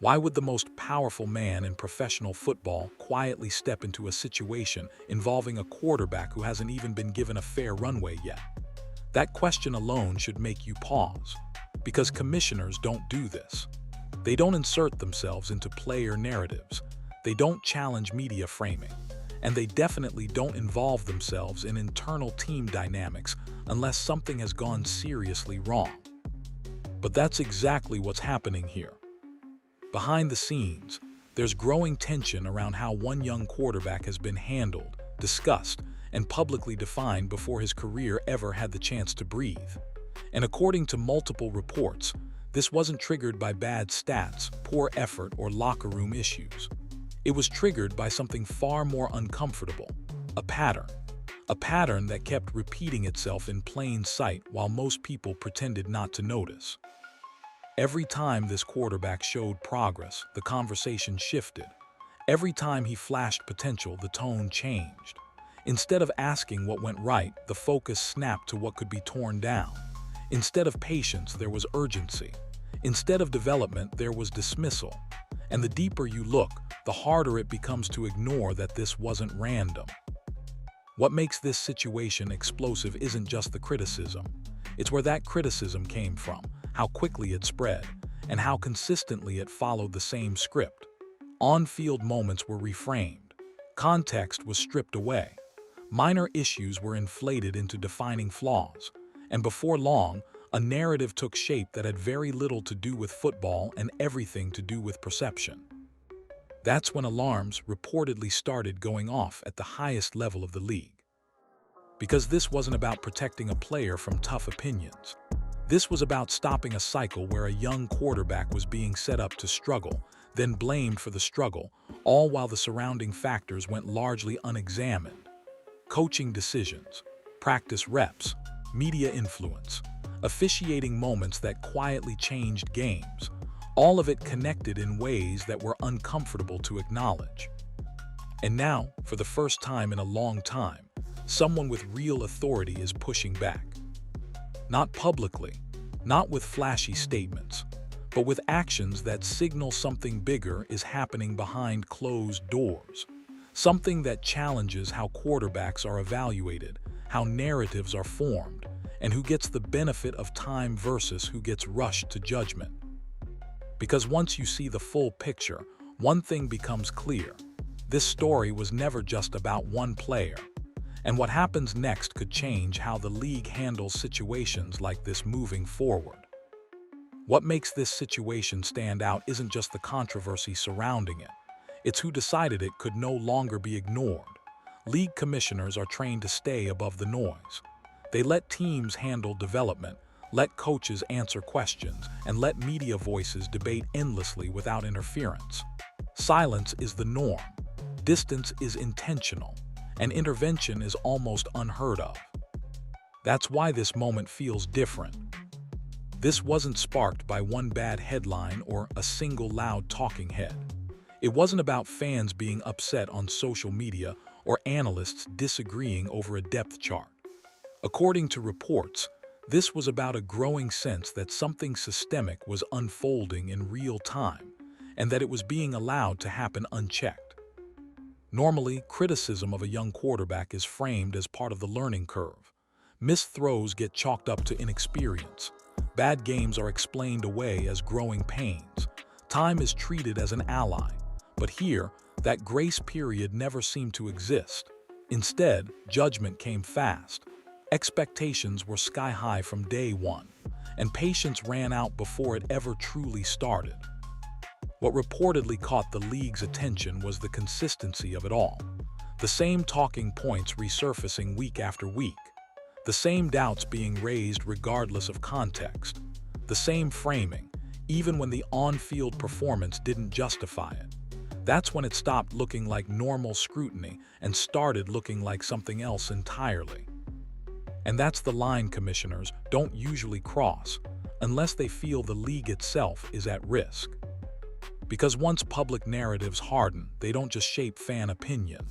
Why would the most powerful man in professional football quietly step into a situation involving a quarterback who hasn't even been given a fair runway yet? That question alone should make you pause, because commissioners don't do this. They don't insert themselves into player narratives. They don't challenge media framing. And they definitely don't involve themselves in internal team dynamics unless something has gone seriously wrong. But that's exactly what's happening here. Behind the scenes, there's growing tension around how one young quarterback has been handled, discussed, and publicly defined before his career ever had the chance to breathe. And according to multiple reports, this wasn't triggered by bad stats, poor effort, or locker room issues. It was triggered by something far more uncomfortable, a pattern that kept repeating itself in plain sight while most people pretended not to notice. Every time this quarterback showed progress, the conversation shifted. Every time he flashed potential, the tone changed. Instead of asking what went right, the focus snapped to what could be torn down. Instead of patience, there was urgency. Instead of development, there was dismissal. And the deeper you look, the harder it becomes to ignore that this wasn't random. What makes this situation explosive isn't just the criticism. It's where that criticism came from, how quickly it spread, and how consistently it followed the same script. On-field moments were reframed. Context was stripped away. Minor issues were inflated into defining flaws. And before long, a narrative took shape that had very little to do with football and everything to do with perception. That's when alarms reportedly started going off at the highest level of the league. Because this wasn't about protecting a player from tough opinions. This was about stopping a cycle where a young quarterback was being set up to struggle, then blamed for the struggle, all while the surrounding factors went largely unexamined. Coaching decisions, practice reps, media influence, officiating moments that quietly changed games, all of it connected in ways that were uncomfortable to acknowledge. And now, for the first time in a long time, someone with real authority is pushing back. Not publicly, not with flashy statements, but with actions that signal something bigger is happening behind closed doors. Something that challenges how quarterbacks are evaluated, how narratives are formed, and who gets the benefit of time versus who gets rushed to judgment. Because once you see the full picture, one thing becomes clear. This story was never just about one player. And what happens next could change how the league handles situations like this moving forward. What makes this situation stand out isn't just the controversy surrounding it. It's who decided it could no longer be ignored. League commissioners are trained to stay above the noise. They let teams handle development, let coaches answer questions, and let media voices debate endlessly without interference. Silence is the norm. Distance is intentional. And intervention is almost unheard of. That's why this moment feels different. This wasn't sparked by one bad headline or a single loud talking head. It wasn't about fans being upset on social media or analysts disagreeing over a depth chart. According to reports, this was about a growing sense that something systemic was unfolding in real time, and that it was being allowed to happen unchecked. Normally, criticism of a young quarterback is framed as part of the learning curve. Missed throws get chalked up to inexperience. Bad games are explained away as growing pains. Time is treated as an ally. But here, that grace period never seemed to exist. Instead, judgment came fast. Expectations were sky-high from day one, and patience ran out before it ever truly started. What reportedly caught the league's attention was the consistency of it all. The same talking points resurfacing week after week. The same doubts being raised regardless of context. The same framing, even when the on-field performance didn't justify it. That's when it stopped looking like normal scrutiny and started looking like something else entirely. And that's the line commissioners don't usually cross, unless they feel the league itself is at risk. Because once public narratives harden, they don't just shape fan opinion.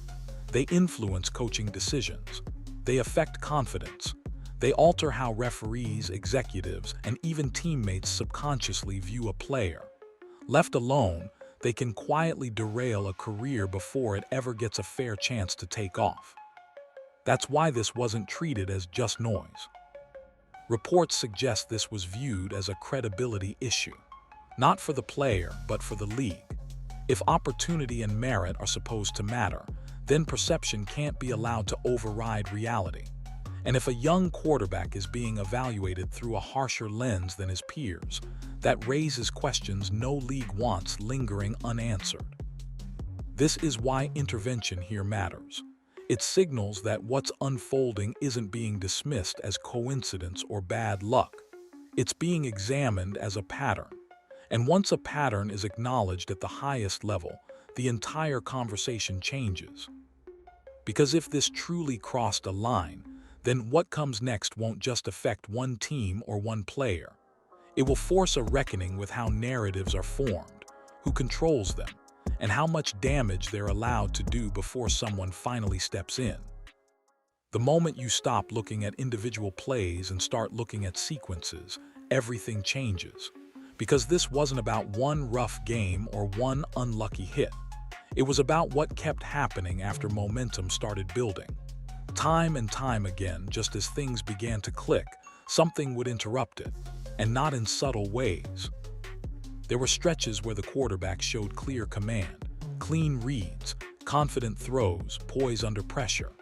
They influence coaching decisions. They affect confidence. They alter how referees, executives, and even teammates subconsciously view a player. Left alone, they can quietly derail a career before it ever gets a fair chance to take off. That's why this wasn't treated as just noise. Reports suggest this was viewed as a credibility issue, not for the player, but for the league. If opportunity and merit are supposed to matter, then perception can't be allowed to override reality. And if a young quarterback is being evaluated through a harsher lens than his peers, that raises questions no league wants lingering unanswered. This is why intervention here matters. It signals that what's unfolding isn't being dismissed as coincidence or bad luck. It's being examined as a pattern. And once a pattern is acknowledged at the highest level, the entire conversation changes. Because if this truly crossed a line, then what comes next won't just affect one team or one player. It will force a reckoning with how narratives are formed, who controls them, and how much damage they're allowed to do before someone finally steps in. The moment you stop looking at individual plays and start looking at sequences, everything changes. Because this wasn't about one rough game or one unlucky hit. It was about what kept happening after momentum started building. Time and time again, just as things began to click, something would interrupt it, and not in subtle ways. There were stretches where the quarterback showed clear command, clean reads, confident throws, poise under pressure.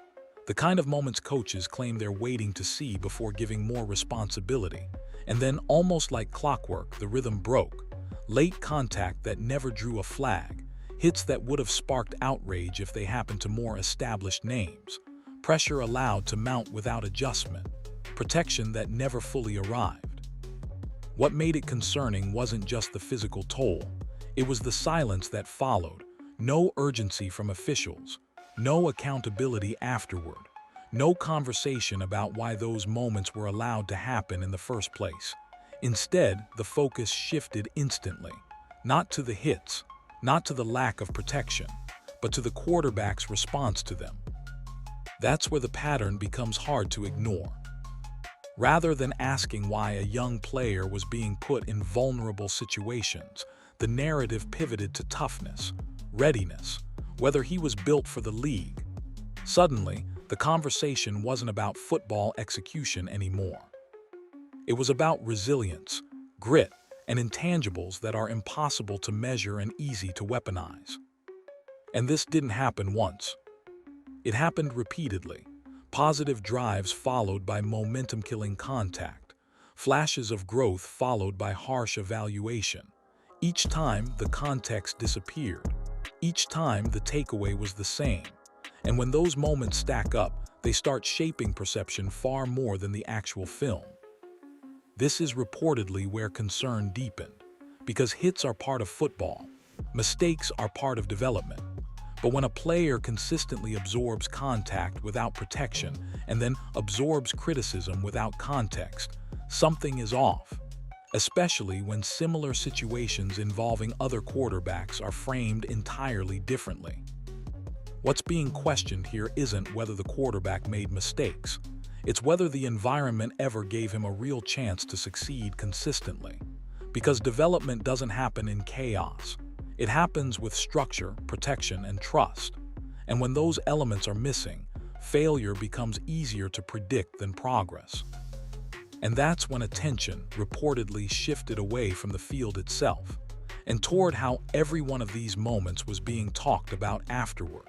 The kind of moments coaches claim they're waiting to see before giving more responsibility. And then, almost like clockwork, the rhythm broke. Late contact that never drew a flag, hits that would have sparked outrage if they happened to more established names. Pressure allowed to mount without adjustment, protection that never fully arrived. What made it concerning wasn't just the physical toll, it was the silence that followed. No urgency from officials, no accountability afterward, no conversation about why those moments were allowed to happen in the first place. Instead, the focus shifted instantly, not to the hits, not to the lack of protection, but to the quarterback's response to them. That's where the pattern becomes hard to ignore. Rather than asking why a young player was being put in vulnerable situations, the narrative pivoted to toughness, readiness, whether he was built for the league. Suddenly, the conversation wasn't about football execution anymore. It was about resilience, grit, and intangibles that are impossible to measure and easy to weaponize. And this didn't happen once. It happened repeatedly. Positive drives followed by momentum-killing contact, flashes of growth followed by harsh evaluation. Each time, the context disappeared. Each time, the takeaway was the same. And when those moments stack up, they start shaping perception far more than the actual film. This is reportedly where concern deepened, because hits are part of football, mistakes are part of development. But when a player consistently absorbs contact without protection and then absorbs criticism without context, something is off, especially when similar situations involving other quarterbacks are framed entirely differently. What's being questioned here isn't whether the quarterback made mistakes. It's whether the environment ever gave him a real chance to succeed consistently. Because development doesn't happen in chaos. It happens with structure, protection, and trust. And when those elements are missing, failure becomes easier to predict than progress. And that's when attention reportedly shifted away from the field itself and toward how every one of these moments was being talked about afterward.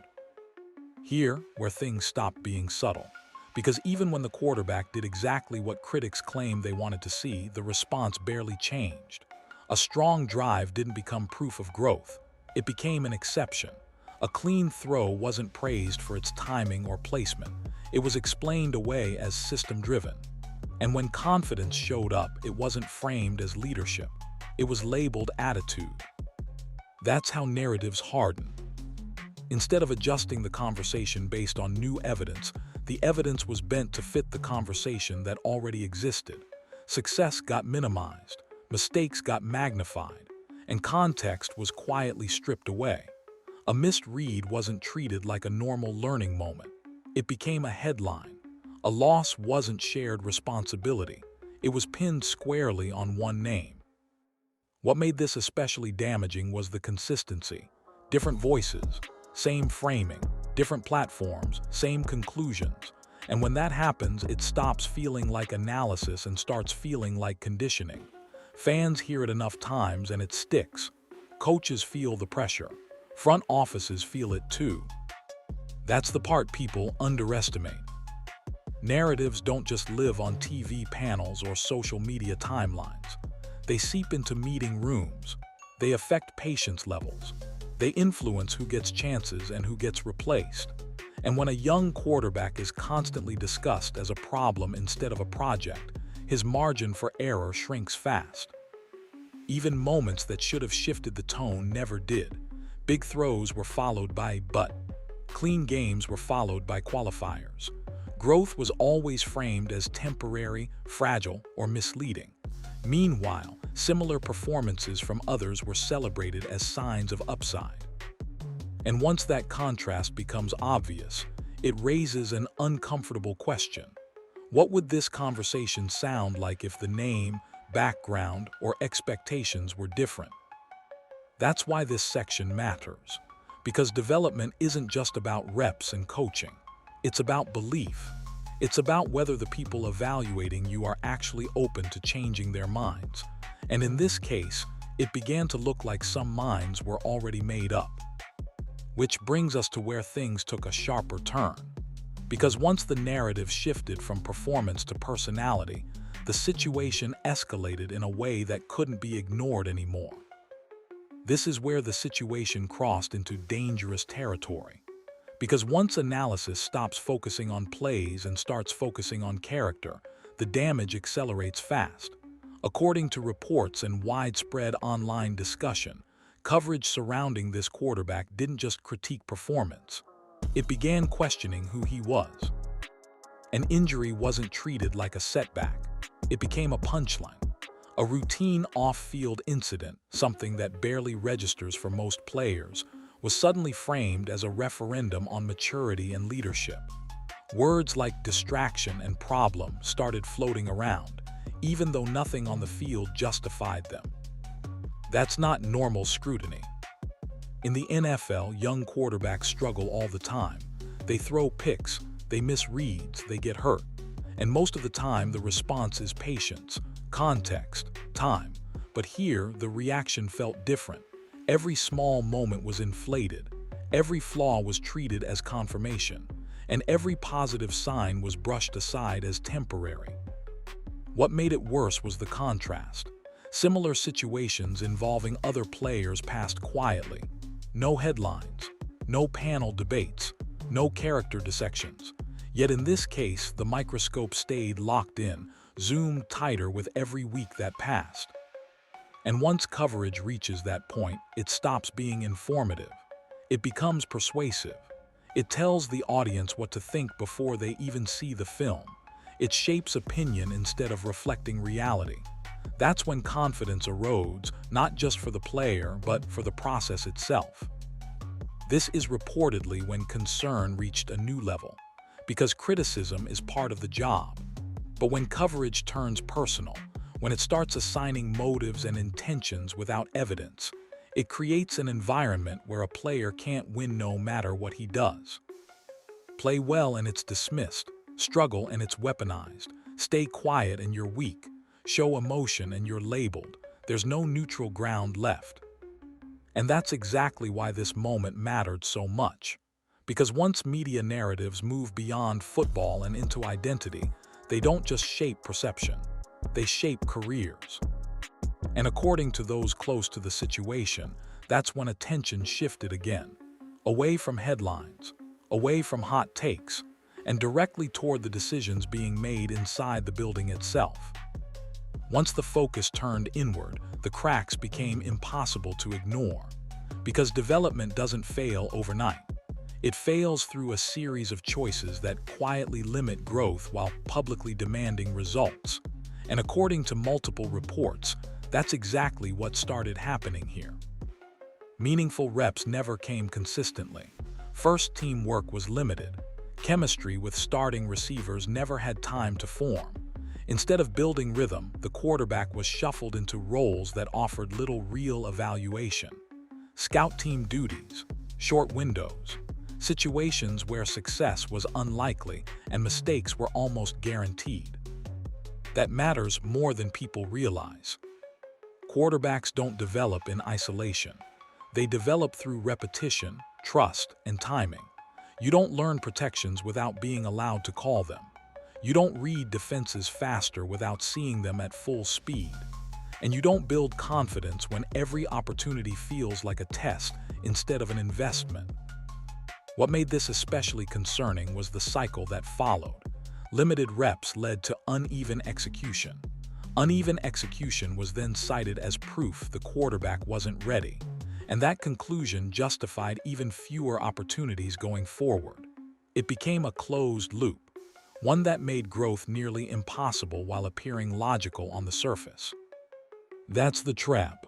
Here, where things stopped being subtle. Because even when the quarterback did exactly what critics claimed they wanted to see, the response barely changed. A strong drive didn't become proof of growth. It became an exception. A clean throw wasn't praised for its timing or placement. It was explained away as system-driven. And when confidence showed up, it wasn't framed as leadership. It was labeled attitude. That's how narratives harden. Instead of adjusting the conversation based on new evidence, the evidence was bent to fit the conversation that already existed. Success got minimized. Mistakes got magnified, and context was quietly stripped away. A missed read wasn't treated like a normal learning moment. It became a headline. A loss wasn't shared responsibility. It was pinned squarely on one name. What made this especially damaging was the consistency. Different voices, same framing, different platforms, same conclusions. And when that happens, it stops feeling like analysis and starts feeling like conditioning. Fans hear it enough times and it sticks. Coaches feel the pressure. Front offices feel it too. That's the part people underestimate. Narratives don't just live on TV panels or social media timelines. They seep into meeting rooms. They affect patience levels. They influence who gets chances and who gets replaced. And when a young quarterback is constantly discussed as a problem instead of a project, his margin for error shrinks fast. Even moments that should have shifted the tone never did. Big throws were followed by but. Clean games were followed by qualifiers. Growth was always framed as temporary, fragile, or misleading. Meanwhile, similar performances from others were celebrated as signs of upside. And once that contrast becomes obvious, it raises an uncomfortable question. What would this conversation sound like if the name, background, or expectations were different? That's why this section matters. Because development isn't just about reps and coaching. It's about belief. It's about whether the people evaluating you are actually open to changing their minds. And in this case, it began to look like some minds were already made up. Which brings us to where things took a sharper turn. Because once the narrative shifted from performance to personality, the situation escalated in a way that couldn't be ignored anymore. This is where the situation crossed into dangerous territory. Because once analysis stops focusing on plays and starts focusing on character, the damage accelerates fast. According to reports and widespread online discussion, coverage surrounding this quarterback didn't just critique performance. It began questioning who he was. An injury wasn't treated like a setback. It became a punchline. A routine off-field incident, something that barely registers for most players, was suddenly framed as a referendum on maturity and leadership. Words like distraction and problem started floating around, even though nothing on the field justified them. That's not normal scrutiny. In the NFL, young quarterbacks struggle all the time. They throw picks, they miss reads, they get hurt. And most of the time, the response is patience, context, time. But here, the reaction felt different. Every small moment was inflated, every flaw was treated as confirmation, and every positive sign was brushed aside as temporary. What made it worse was the contrast. Similar situations involving other players passed quietly. No headlines, no panel debates, no character dissections. Yet in this case, the microscope stayed locked in, zoomed tighter with every week that passed. And once coverage reaches that point, it stops being informative. It becomes persuasive. It tells the audience what to think before they even see the film. It shapes opinion instead of reflecting reality. That's when confidence erodes, not just for the player, but for the process itself. This is reportedly when concern reached a new level, because criticism is part of the job. But when coverage turns personal, when it starts assigning motives and intentions without evidence, it creates an environment where a player can't win no matter what he does. Play well and it's dismissed, struggle and it's weaponized, stay quiet and you're weak, show emotion and you're labeled. There's no neutral ground left. And that's exactly why this moment mattered so much. Because once media narratives move beyond football and into identity, they don't just shape perception. They shape careers. And according to those close to the situation, that's when attention shifted again, away from headlines, away from hot takes, and directly toward the decisions being made inside the building itself. Once the focus turned inward, the cracks became impossible to ignore. Because development doesn't fail overnight. It fails through a series of choices that quietly limit growth while publicly demanding results. And according to multiple reports, that's exactly what started happening here. Meaningful reps never came consistently. First team work was limited. Chemistry with starting receivers never had time to form. Instead of building rhythm, the quarterback was shuffled into roles that offered little real evaluation. Scout team duties, short windows, situations where success was unlikely and mistakes were almost guaranteed. That matters more than people realize. Quarterbacks don't develop in isolation. They develop through repetition, trust, and timing. You don't learn protections without being allowed to call them. You don't read defenses faster without seeing them at full speed. And you don't build confidence when every opportunity feels like a test instead of an investment. What made this especially concerning was the cycle that followed. Limited reps led to uneven execution. Uneven execution was then cited as proof the quarterback wasn't ready, and that conclusion justified even fewer opportunities going forward. It became a closed loop, one that made growth nearly impossible while appearing logical on the surface. That's the trap.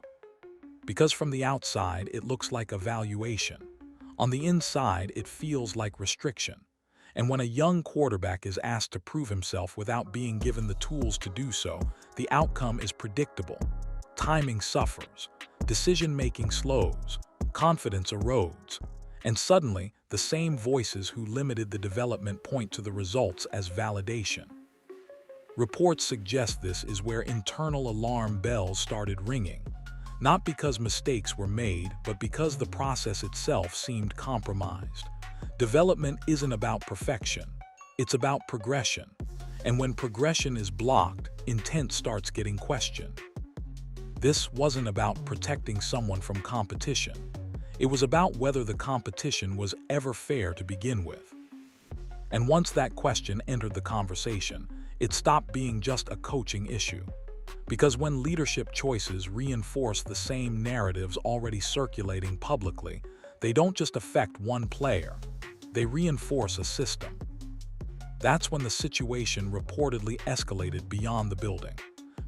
Because from the outside, it looks like evaluation. On the inside, it feels like restriction. And when a young quarterback is asked to prove himself without being given the tools to do so, the outcome is predictable. Timing suffers, decision-making slows, confidence erodes, and suddenly, the same voices who limited the development point to the results as validation. Reports suggest this is where internal alarm bells started ringing, not because mistakes were made, but because the process itself seemed compromised. Development isn't about perfection, it's about progression. And when progression is blocked, intent starts getting questioned. This wasn't about protecting someone from competition. It was about whether the competition was ever fair to begin with. And once that question entered the conversation, it stopped being just a coaching issue. Because when leadership choices reinforce the same narratives already circulating publicly, they don't just affect one player, they reinforce a system. That's when the situation reportedly escalated beyond the building,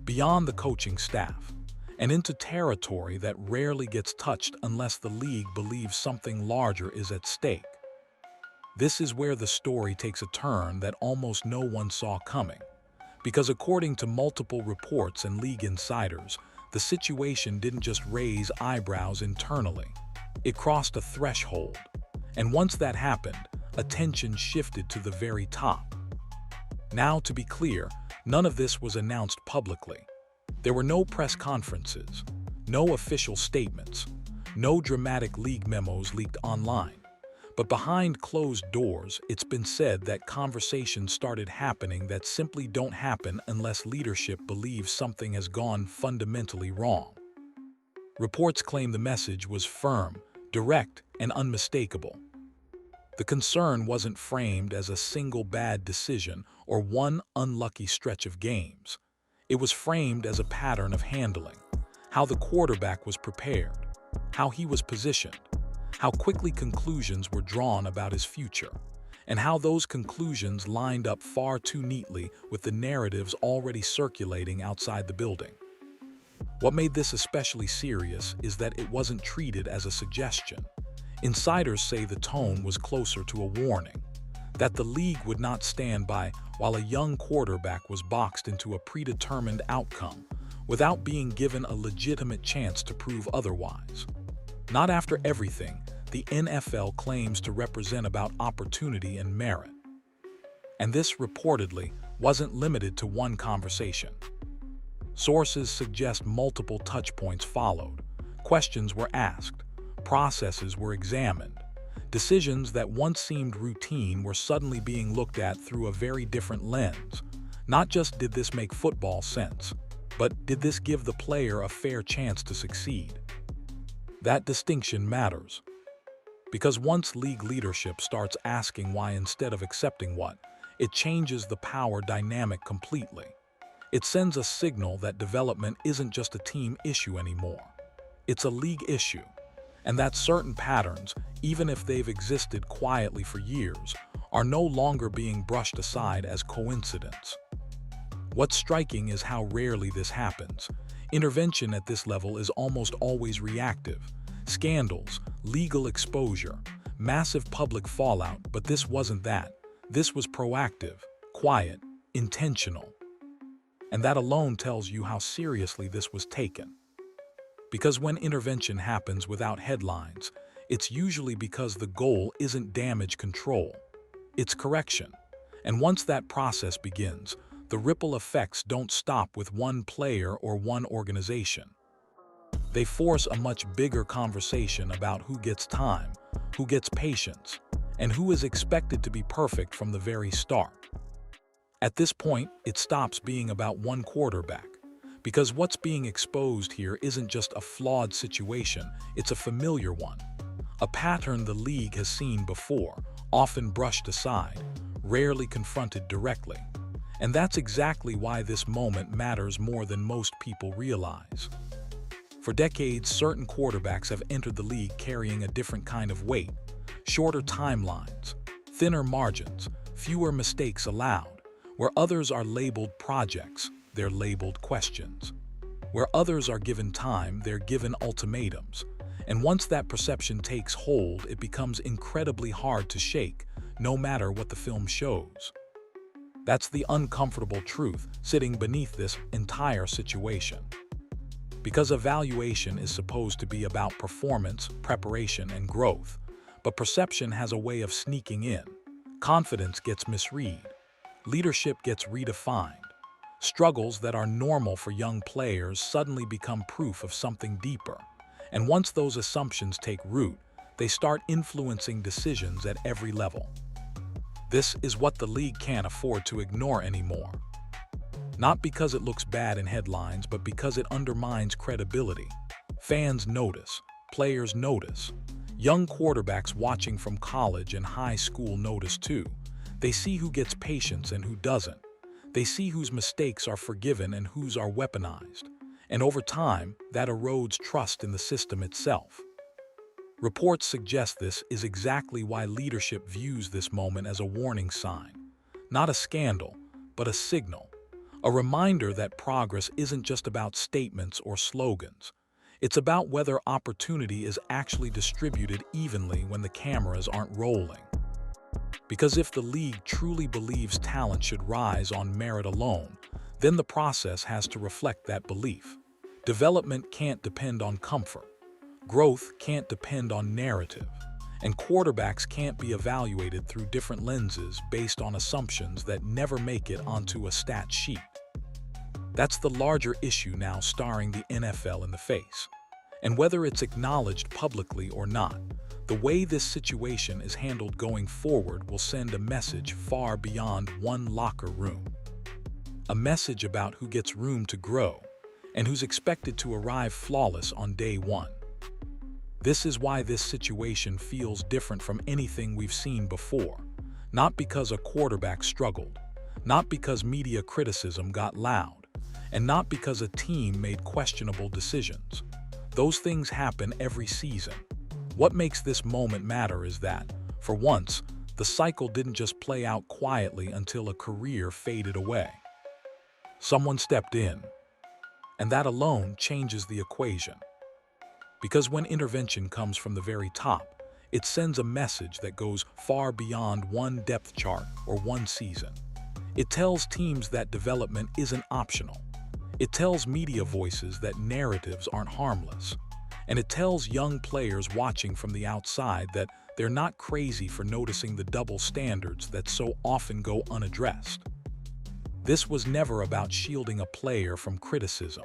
beyond the coaching staff, and into territory that rarely gets touched unless the league believes something larger is at stake. This is where the story takes a turn that almost no one saw coming. Because according to multiple reports and league insiders, the situation didn't just raise eyebrows internally. It crossed a threshold. And once that happened, attention shifted to the very top. Now, to be clear, none of this was announced publicly. There were no press conferences, no official statements, no dramatic league memos leaked online. But behind closed doors, it's been said that conversations started happening that simply don't happen unless leadership believes something has gone fundamentally wrong. Reports claim the message was firm, direct, and unmistakable. The concern wasn't framed as a single bad decision or one unlucky stretch of games. It was framed as a pattern of handling, how the quarterback was prepared, how he was positioned, how quickly conclusions were drawn about his future, and how those conclusions lined up far too neatly with the narratives already circulating outside the building. What made this especially serious is that it wasn't treated as a suggestion. Insiders say the tone was closer to a warning, that the league would not stand by while a young quarterback was boxed into a predetermined outcome without being given a legitimate chance to prove otherwise. Not after everything the NFL claims to represent about opportunity and merit. And this reportedly wasn't limited to one conversation. Sources suggest multiple touchpoints followed, questions were asked, processes were examined. Decisions that once seemed routine were suddenly being looked at through a very different lens. Not just did this make football sense, but did this give the player a fair chance to succeed? That distinction matters. Because once league leadership starts asking why instead of accepting what, it changes the power dynamic completely. It sends a signal that development isn't just a team issue anymore. It's a league issue. And that certain patterns, even if they've existed quietly for years, are no longer being brushed aside as coincidence. What's striking is how rarely this happens. Intervention at this level is almost always reactive. Scandals, legal exposure, massive public fallout, but this wasn't that. This was proactive, quiet, intentional. And that alone tells you how seriously this was taken. Because when intervention happens without headlines, it's usually because the goal isn't damage control, it's correction. And once that process begins, the ripple effects don't stop with one player or one organization. They force a much bigger conversation about who gets time, who gets patience, and who is expected to be perfect from the very start. At this point, it stops being about one quarterback, because what's being exposed here isn't just a flawed situation, it's a familiar one. A pattern the league has seen before, often brushed aside, rarely confronted directly. And that's exactly why this moment matters more than most people realize. For decades, certain quarterbacks have entered the league carrying a different kind of weight: shorter timelines, thinner margins, fewer mistakes allowed. Where others are labeled projects, they're labeled questions. Where others are given time, they're given ultimatums. And once that perception takes hold, it becomes incredibly hard to shake, no matter what the film shows. That's the uncomfortable truth sitting beneath this entire situation. Because evaluation is supposed to be about performance, preparation, and growth, but perception has a way of sneaking in. Confidence gets misread. Leadership gets redefined. Struggles that are normal for young players suddenly become proof of something deeper. And once those assumptions take root, they start influencing decisions at every level. This is what the league can't afford to ignore anymore. Not because it looks bad in headlines, but because it undermines credibility. Fans notice, players notice. Young quarterbacks watching from college and high school notice too. They see who gets patience and who doesn't. They see whose mistakes are forgiven and whose are weaponized. And over time, that erodes trust in the system itself. Reports suggest this is exactly why leadership views this moment as a warning sign. Not a scandal, but a signal. A reminder that progress isn't just about statements or slogans. It's about whether opportunity is actually distributed evenly when the cameras aren't rolling. Because if the league truly believes talent should rise on merit alone, then the process has to reflect that belief. Development can't depend on comfort. Growth can't depend on narrative. And quarterbacks can't be evaluated through different lenses based on assumptions that never make it onto a stat sheet. That's the larger issue now staring the NFL in the face. And whether it's acknowledged publicly or not, the way this situation is handled going forward will send a message far beyond one locker room. A message about who gets room to grow and who's expected to arrive flawless on day one. This is why this situation feels different from anything we've seen before. Not because a quarterback struggled, not because media criticism got loud, and not because a team made questionable decisions. Those things happen every season. What makes this moment matter is that, for once, the cycle didn't just play out quietly until a career faded away. Someone stepped in, and that alone changes the equation. Because when intervention comes from the very top, it sends a message that goes far beyond one depth chart or one season. It tells teams that development isn't optional. It tells media voices that narratives aren't harmless. And it tells young players watching from the outside that they're not crazy for noticing the double standards that so often go unaddressed. This was never about shielding a player from criticism.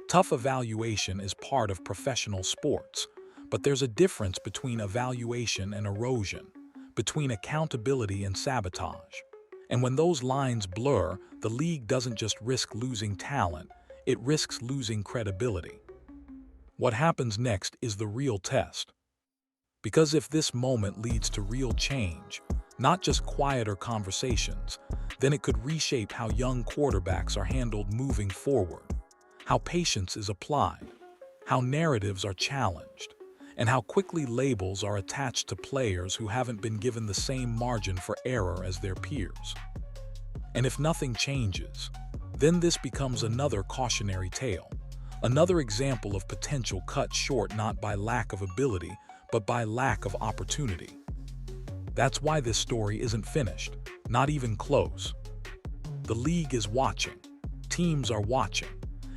Tough evaluation is part of professional sports, but there's a difference between evaluation and erosion, between accountability and sabotage. And when those lines blur, the league doesn't just risk losing talent, it risks losing credibility. What happens next is the real test. Because if this moment leads to real change, not just quieter conversations, then it could reshape how young quarterbacks are handled moving forward, how patience is applied, how narratives are challenged, and how quickly labels are attached to players who haven't been given the same margin for error as their peers. And if nothing changes, then this becomes another cautionary tale. Another example of potential cut short not by lack of ability, but by lack of opportunity. That's why this story isn't finished, not even close. The league is watching. Teams are watching,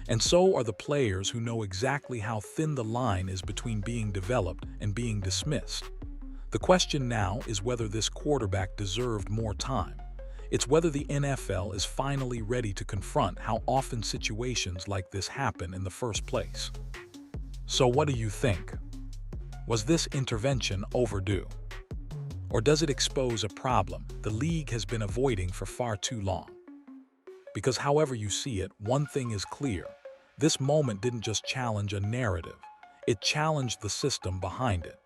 and so are the players who know exactly how thin the line is between being developed and being dismissed. The question now is whether this quarterback deserved more time. It's whether the NFL is finally ready to confront how often situations like this happen in the first place. So what do you think? Was this intervention overdue? Or does it expose a problem the league has been avoiding for far too long? Because however you see it, one thing is clear. This moment didn't just challenge a narrative. It challenged the system behind it.